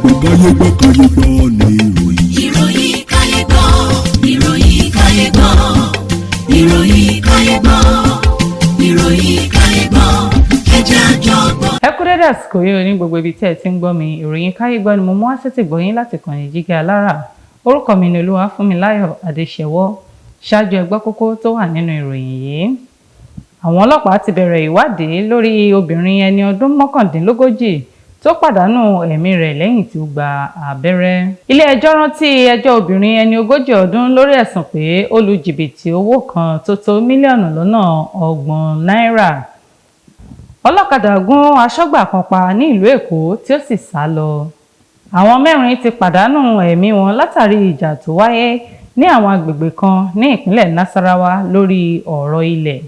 Kayegbo ni ìròyìn. Ìròyìn Kayegbo, ìròyìn Kayegbo, ìròyìn Kayegbo, ìròyìn Kayegbo, ẹ jẹ́ a jọ gbọ́. Ẹ kú dédé àsìkò yìí ní gbogbo ibi tí ẹ ti ń gbọ́ mi. Ìròyìn Kayegbo ni mo mú wá sétí gbọ́ yín láti kàn ní Jígí Alára. Orúkọ mi ni Olúwafúnmiláyọ̀ Adéṣẹwọ́. Ṣáájú ẹ gbọ́ kókó tó wà nínú ìròyìn yìí. Àwọn ọlọ́pàá ti bẹ̀rẹ̀ ìwádìí lórí obìnrin ẹni ọdún mọ́kàndínlógójì tó pàdánù ẹ̀mí rẹ̀ lẹ́yìn tí ó gba abẹ́rẹ́. Ilé-ẹjọ́ rántí ẹjọ́ obìnrin ẹni ogójì ọdún lórí ẹ̀sùn pé ó lu jìbìtì owó kan tó tó mílíọ̀nù lọ́nà 30 náírà. Ọlọ́kadà gún aṣọ́gbà kan pa ní ìlú Èkó tí ó sì sá lọ. Àwọn 4 ti pàdánù ẹ̀mí wọn látàrí ìjà tó wáyé ní àwọn agbègbè kan ní ìpínlẹ̀ Nasarawa lórí ọ̀rọ̀ ilẹ̀.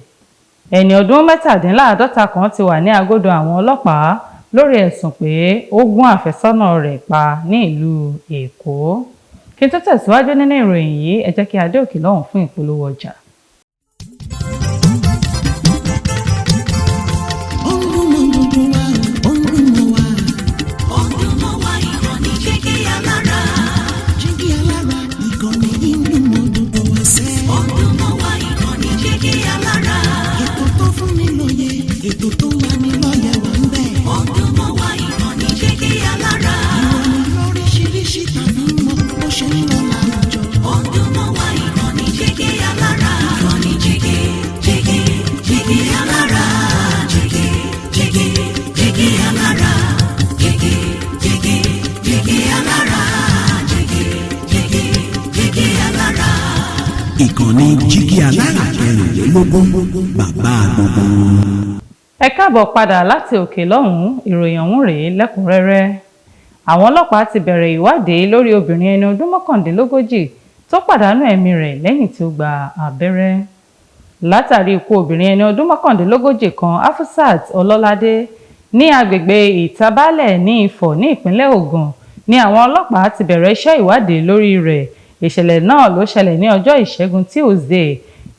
Ẹni ọdún 57 kan ti wà ní agodo àwọn ọlọ́pàá lórí ẹ̀sùn pé ó gún àfẹ́sọ́nà rẹ̀ pa ní ìlú Èkó. Kí n tó tẹ̀síwájú nínú ìròyìn yìí, ẹ jẹ́ kí a dé òkè lọ́hùn fún ìpolówó ọjà. Ìkànnì Jígí Alára 24 bàbá gbogbo. Ẹ káàbọ̀ padà láti òkè lọ́hùn-ún. Ìròyìn ọ̀hún rèé lẹ́kùnrẹ́rẹ́. Àwọn ọlọ́pàá ti bẹ̀rẹ̀ ìwádìí lórí obìnrin ẹni ọdún mọ́kàndínlógójì tó pàdánù ẹ̀mí rẹ̀ lẹ́yìn tí ó gba abẹ́rẹ́. Látàrí ikú obìnrin ẹni ọdún mọ́kàndínlógójì kan, Afusat Ọlọ́ládé, ní agbègbè Ìtabalẹ̀ ní Ifọ̀ ní ìpínlẹ̀ Ògùn, ni àwọn ọlọ́pàá ti bẹ̀rẹ̀ iṣẹ́ ìwádìí lórí rẹ̀. Ìṣẹ̀lẹ̀ náà ló ṣẹlẹ̀ ní ọjọ́ Ìṣẹ́gun Tuesday.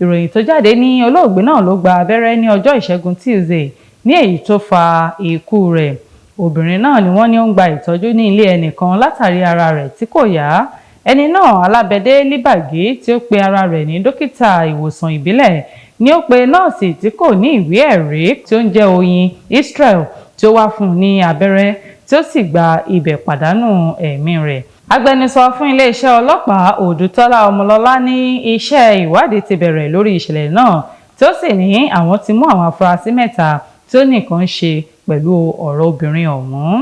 Ìròyìn tó jáde ní olóògbé náà ló gba abẹ́rẹ́ ní ọjọ́ Ìṣẹ́gun Tuesday ní èyí tó fa ikú rẹ̀. Obìnrin náà ni wọ́n ní ó ń gba ìtọ́jú ní ilé ẹnìkan látàrí ara rẹ̀ tí kò yá. Ẹni náà, Alábẹ́dé Líbàgí, tí ó pe ara rẹ̀ ní dókítà ìwòsàn ìbílẹ̀, ni ó pe nọ́ọ̀sì tí kò ní ìwé ẹ̀rí tí ó ń jẹ́ Oyin Israel tí ó wá fún un ní abẹ́rẹ́ tí ó sì gba ibẹ̀ pàdánù ẹ̀mí rẹ̀. Agbẹnusọ fún iléeṣẹ́ ọlọ́pàá Òdùtọ́lá Ọmọlọ́lá ní iṣẹ́ ìwádìí ti bẹ̀rẹ̀ lórí ìṣẹ̀lẹ̀ náà, tí ó sì ní àwọn ti mú àwọn afurasí 3 tí ó ní nǹkan ṣe pẹ̀lú ọ̀rọ̀ obìnrin ọ̀hún.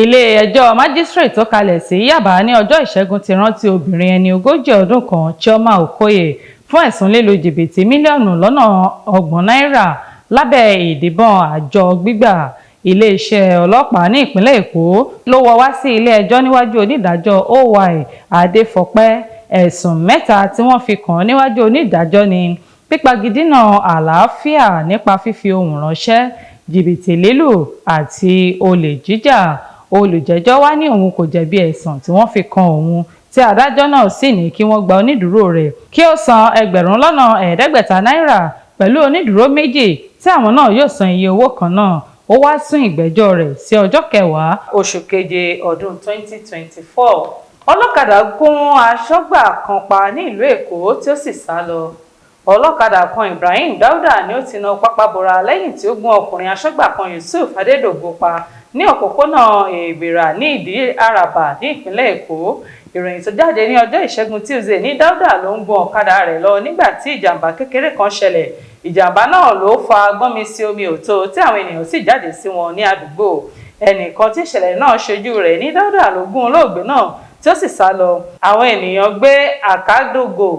Ilé-ẹjọ́ májísírèètì tó kalẹ̀ sí Yaba ní ọjọ́ Ìṣẹ́gun ti rántí obìnrin ẹni ogójì ọdún kan, Chioma Okoye, fún ẹ̀sùn lílo jìbìtì mílíọ̀nù lọ́nà 30 náírà lábẹ́ ìdìbọn àjọ gbígbà. Iléeṣẹ́ ọlọ́pàá ní ìpínlẹ̀ Èkó ló wọ́ wá sí ilé-ẹjọ́ níwájú onídàájọ́ OY Adéfọpẹ́. Ẹ̀sùn 3 tí wọ́n fi kàn án níwájú onídàájọ́ ni pípagidínà àlàáfíà nípa fífi ohùn ránṣẹ́, jìbìtì lílù àti olè jíjà. Olùjẹ́jọ́ wá ní òun kò jẹ̀bi ẹ̀sùn tí wọ́n fi kan òun, tí adájọ́ náà sì ní kí wọ́n gba onídùúró rẹ̀ kí ó san ẹgbẹ̀rún lọ́nà 500 náírà pẹ̀lú onídùúró méjì tí àwọn náà yóò san iye owó kan náà. Ó wá sún ìgbẹ́jọ́ rẹ̀ sí ọjọ́ 10 oṣù keje ọdún 2024. Ọlọ́kadà gún aṣọ́gbà kan pa ní ìlú Èkó tí ó sì sá lọ. Ọlọ́kadà kan Ibrahim Dauda ni ó ti na pápá bora lẹ́yìn tí ó gún ọkùnrin aṣọ́gbà kan Yusuf Adédògo pa ní òpópónà Ìbìrà ní Ìdí Àràbà ní ìpínlẹ̀ Èkó. Ìròyìn tó jáde ní ọjọ́ Ìṣẹ́gun Tuesday ní Dauda ló ń gun ọ̀kadà rẹ̀ lọ nígbà tí ìjàmbá kékeré kan ṣẹlẹ̀. Ìjàmbá náà ló fa gbọ́nmi sí omi òtó tí àwọn ènìyàn sì jáde sí wọn ní àdúgbò. Ẹnìkan tí ìṣẹ̀lẹ̀ náà ṣojú rẹ̀ ní Dauda ló gún olóògbé náà tí ó sì sá lọ. Àwọn ènìyàn gbé Àkádògò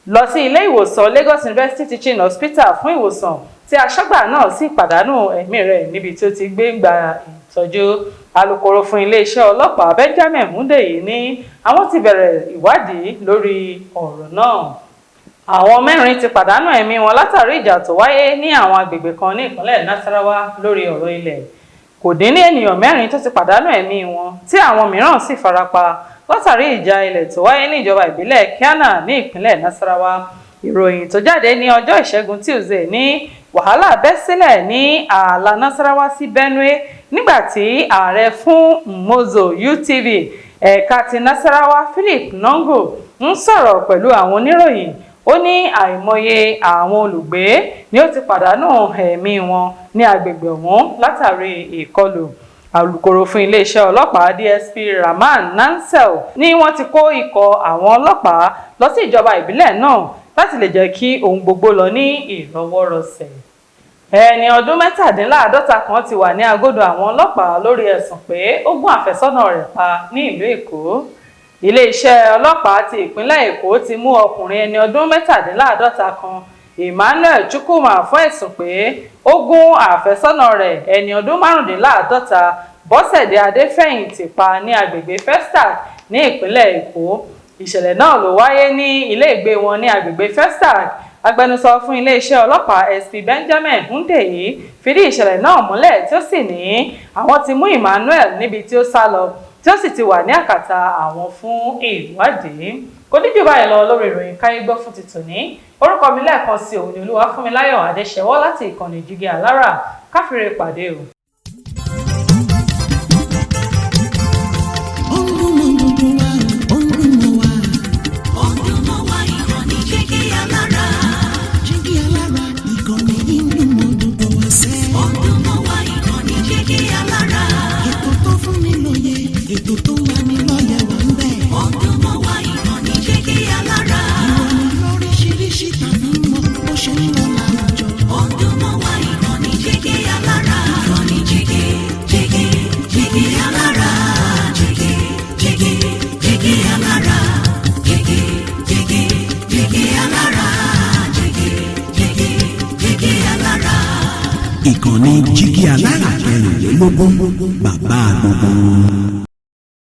lọ sí ilé ìwòsàn Lagos University Teaching Hospital fún ìwòsàn, tí aṣọ́gbà náà sì pàdánù ẹ̀mí rẹ̀ níbi tí ó ti gbé gba ìtọ́jú. Alukoro fún iléeṣẹ́ ọlọ́pàá Benjamin Hundeyi ní àwọn ti bẹ̀rẹ̀ ìwádìí lórí ọ̀rọ̀ náà. Àwọn 4 ti pàdánù ẹ̀mí wọn látàrí ìjà tó wáyé ní àwọn agbègbè kan ní ìpínlẹ̀ Nasarawa lórí ọ̀rọ̀ ilẹ̀. Kò dín ní ènìyàn 4 tó ti pàdánù ẹ̀mí wọn, tí àwọn mìíràn sì farapa látàrí ìjà ilẹ̀ tó wáyé ní ìjọba ìbílẹ̀ Kiana ní ìpínlẹ̀ Nasarawa. Ìròyìn tó jáde ní ọjọ́ Ìṣẹ́gun Tuesday ní wàhálà bẹ́ sílẹ̀ ní ààlà Nasarawa sí Benue nígbà tí ààrẹ fún Mmozo UTV ẹ̀ka ti Nasarawa Philip Nongo ń sọ̀rọ̀ pẹ̀lú àwọn oníròyìn. Ó ní àìmọye àwọn olùgbé ni ó ti pàdánù ẹ̀mí wọn ní agbègbè ọ̀hún látàrí ìkọlù. Alukoro fún iléeṣẹ́ ọlọ́pàá DSP Rahman Nansel ní wọ́n ti kó ikọ̀ àwọn ọlọ́pàá lọ sí ìjọba ìbílẹ̀ náà láti lè jẹ́ kí ohun gbogbo lọ ní ìrọwọ́rọsẹ̀. Ẹni ọdún 57 kan ti wà ní agodo àwọn ọlọ́pàá lórí ẹ̀sùn pé ó gún àfẹ́sọ́nà rẹ̀ pa ní ìlú Èkó. Iléeṣẹ́ ọlọ́pàá ti ìpínlẹ̀ Èkó ti mú ọkùnrin ẹni ọdún 57 kan Emmanuel Chukwuma fún ẹ̀sùn pé ó gún àfẹ́sọ́nà rẹ̀ ẹni ọdún 55 Bọ́sẹ̀dé Adéfẹ̀yìntì pa ní agbègbè Festac ní ìpínlẹ̀ Èkó. Ìṣẹ̀lẹ̀ náà ló wáyé ní ilé ìgbé wọn ní agbègbè Festac. Agbẹnusọ fún iléeṣẹ́ ọlọ́pàá SP Benjamin Hundeyi fìdí ìṣẹ̀lẹ̀ náà múlẹ̀ tí ó sì ní àwọn ti mú Emmanuel níbi tí ó sá lọ tí ó sì ti wà ní àkàtà àwọn fún ìwádìí. Kò ní jù báyìí lọ lórí ìròyìn Kayegbo fún ti tòní. Orúkọ mi lẹ́ẹ̀kan sí òun ni Olúwafúnmiláyọ̀ Adéṣẹwọ́ láti ìkànnì Jígí Alára. Káfíńre pàdé o. Ìkànnì Jígí Alára 24 bàbá gbogbo.